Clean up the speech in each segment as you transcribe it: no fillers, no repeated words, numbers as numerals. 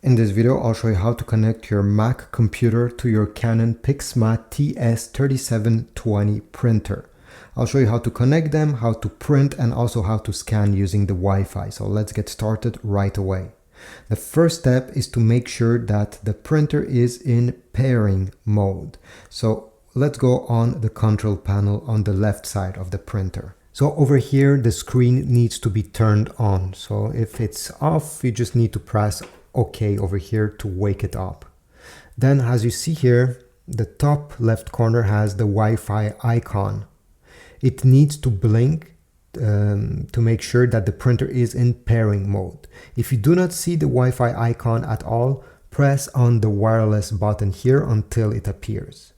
In this video, I'll show you how to connect your Mac computer to your Canon Pixma TR3720 printer. I'll show you how to connect them, how to print, and also how to scan using the Wi-Fi. So let's get started right away. The first step is to make sure that the printer is in pairing mode. So let's go on the control panel on the left side of the printer. So over here, the screen needs to be turned on. So if it's off, you just need to press OK over here to wake it up. Then as you see here, the top left corner has the Wi-Fi icon. It needs to blink to make sure that the printer is in pairing mode. If you do not see the Wi-Fi icon at all, press on the wireless button here until it appears.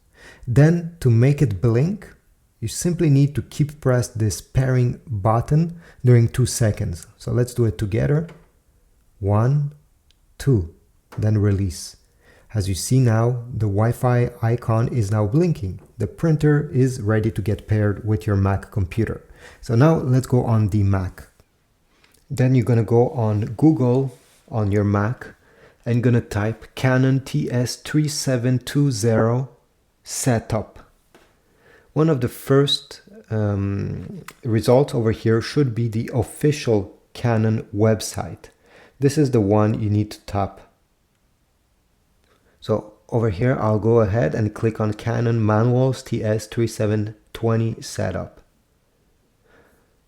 Then to make it blink, you simply need to keep press this pairing button during 2 seconds. So let's do it together. 1, 2, then release. As you see now, the Wi-Fi icon is now blinking. The printer is ready to get paired with your Mac computer. So now let's go on the Mac. Then you're gonna go on Google on your Mac and gonna type Canon TR3720 setup. One of the first results over here should be the official Canon website. This is the one you need to tap. So over here, I'll go ahead and click on Canon Manuals TR3720 setup.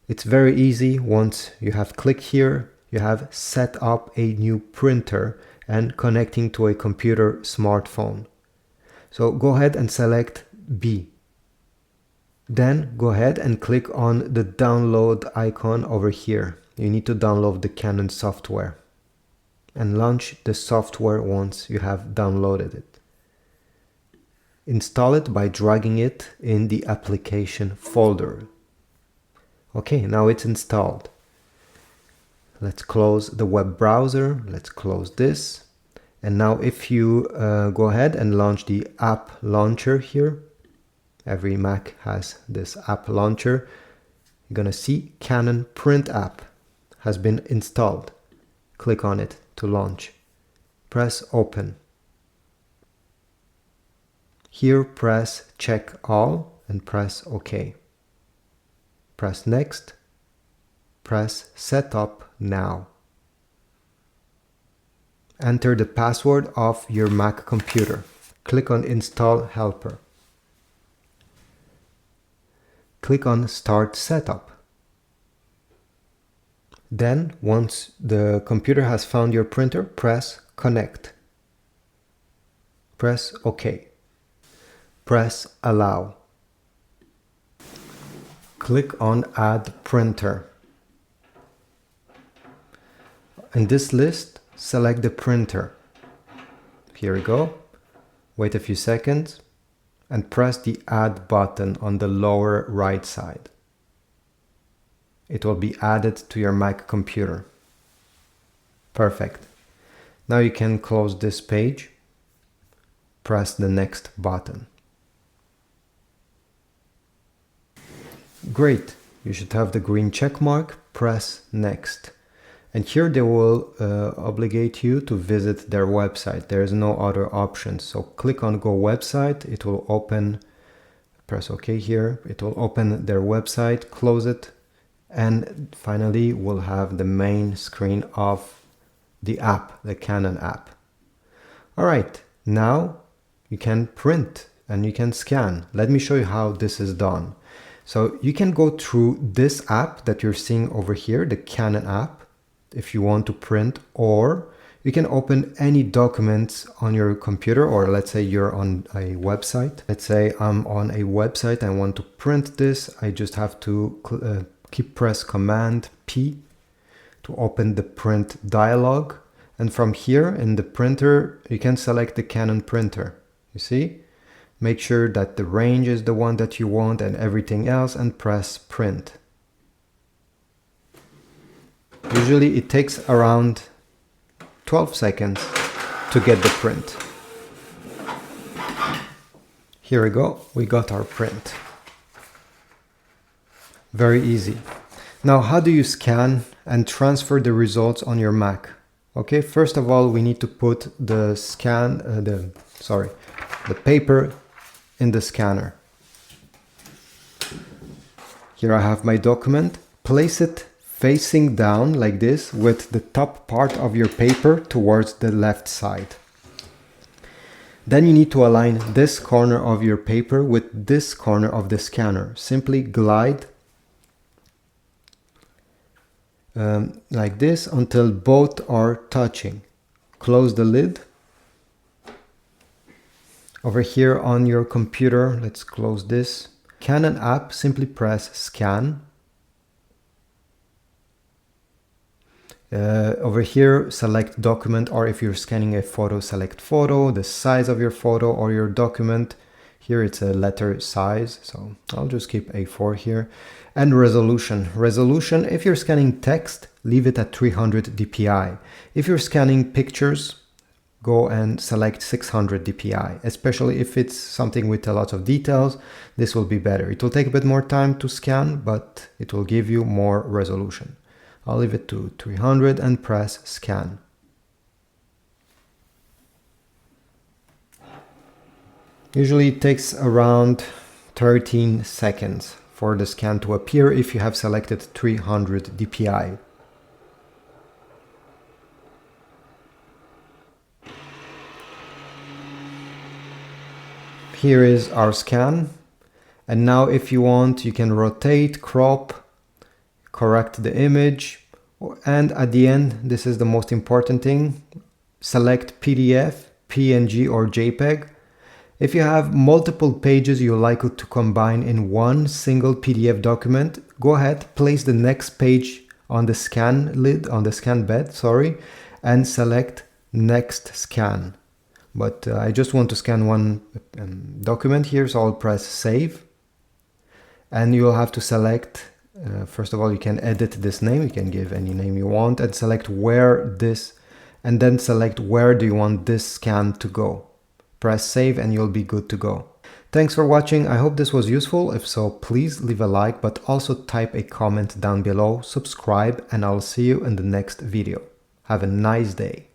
It's very easy. Once you have clicked here, you have set up a new printer and connecting to a computer smartphone. So go ahead and select B. Then go ahead and click on the download icon over here. You need to download the Canon software and launch the software once you have downloaded it. Install it by dragging it in the application folder. Okay, now it's installed. Let's close the web browser. Let's close this. And now if you go ahead and launch the app launcher here, every Mac has this app launcher, you're gonna see Canon Print app has been installed. Click on it to launch. Press open. Here press check all and press OK. Press next. Press setup now. Enter the password of your Mac computer. Click on install helper. Click on start setup. Then, once the computer has found your printer, press connect. Press OK. Press allow. Click on add printer. In this list, select the printer. Here we go. Wait a few seconds and press the add button on the lower right side. It will be added to your Mac computer. Perfect. Now you can close this page. Press the next button. Great. You should have the green check mark. Press next. And here they will obligate you to visit their website. There is no other option. So click on Go Website. It will open. Press OK here. It will open their website. Close it. And finally, we'll have the main screen of the app, the Canon app. All right, now you can print and you can scan. Let me show you how this is done. So you can go through this app that you're seeing over here, the Canon app, if you want to print, or you can open any documents on your computer, or let's say you're on a website. Let's say I'm on a website, I want to print this. I just have to press Command P to open the print dialog, and from here in the printer you can select the Canon printer. You see, make sure that the range is the one that you want and everything else, and press print. Usually it takes around 12 seconds to get the print. Here we go, we got our print. Very easy. Now, how do you scan and transfer the results on your Mac? Okay, first of all, we need to put the the paper in the scanner. Here I have my document. Place it facing down like this with the top part of your paper towards the left side. Then you need to align this corner of your paper with this corner of the scanner. Simply glide like this until both are touching. Close the lid. Over here on your computer, let's close this. Canon app, simply press scan. Over here, select document, or if you're scanning a photo, select photo, the size of your photo or your document. Here it's a letter size, so I'll just keep A4 here. And resolution. Resolution, if you're scanning text, leave it at 300 dpi. If you're scanning pictures, go and select 600 dpi, especially if it's something with a lot of details. This will be better. It will take a bit more time to scan, but it will give you more resolution. I'll leave it to 300 and press scan. Usually it takes around 13 seconds for the scan to appear if you have selected 300 dpi. Here is our scan. And now if you want, you can rotate, crop, correct the image, and at the end, this is the most important thing, select PDF, PNG or JPEG. If you have multiple pages you like to combine in one single PDF document, go ahead, place the next page on the scan lid, on the scan bed, and select next scan. But I just want to scan one document here, so I'll press save. And you'll have to select, first of all, you can edit this name, you can give any name you want, and select and then select where do you want this scan to go. Press save and you'll be good to go. Thanks for watching. I hope this was useful. If so, please leave a like, but also type a comment down below, subscribe, and I'll see you in the next video. Have a nice day.